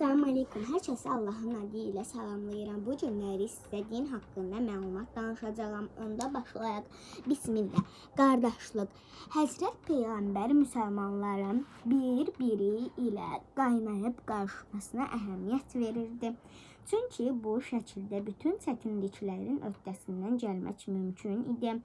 Assalamu alaikum. Hər kəsi Allahın adı ilə salamlayıram. Bu günləri sizə din haqqında məlumat danışacağam. Onda başlayaq. Bismillah. Qardaşlıq. Həzrət Peyğəmbər müsəlmanların bir-biri ilə qaynayıb qarışmasına əhəmiyyət verirdi. Çünki bu şəkildə bütün çətinliklərin öhdəsindən gəlmək mümkün idi.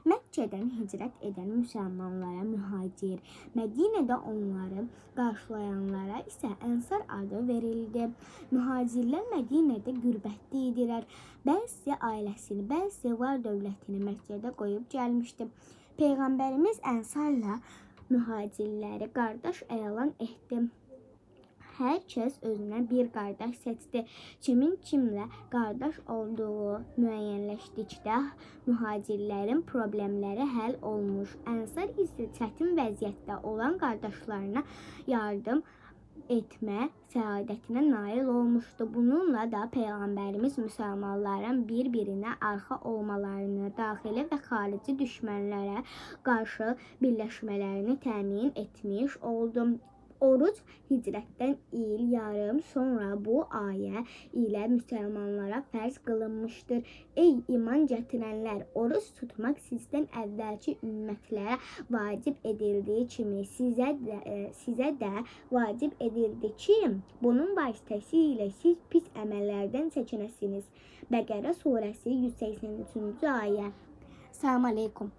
Məkkədən hicrət edən müsəlmanlara mühacir, Mədinədə onları qarşılayanlara isə Ənsar adı verildi. Mühacirlər Mədinədə qürbətdə idilər. Bəzi ailəsini, bəzi var dövlətini Məkkədə qoyub gəlmişdi. Peyğəmbərimiz Ənsarla mühacirləri qardaş elan etdi. Hər kəs özünə bir qardaş seçdi. Kimin kimlə qardaş olduğu müəyyənləşdikdə mühacirlərin problemləri həll olmuş. Ənsar isə çətin vəziyyətdə olan qardaşlarına yardım etmə səadətinə nail olmuşdu. Bununla da Peyğəmbərimiz müsəlmanların bir-birinə arxa olmalarını, daxili və xarici düşmənlərə qarşı birləşmələrini təmin etmiş oldu. Oruc hicrətdən il yarım sonra bu ayə ilə müsəlmanlara fərz qılınmışdır. Ey iman gətirənlər, oruc tutmaq sizdən əvvəlki ümmətlərə vacib edildiyi kimi sizə də vacib edildi ki, bunun vasitəsilə siz pis əməllərdən çəkinəsiniz. Bəqərə surəsi 183-cü ayə. Salam aleykum.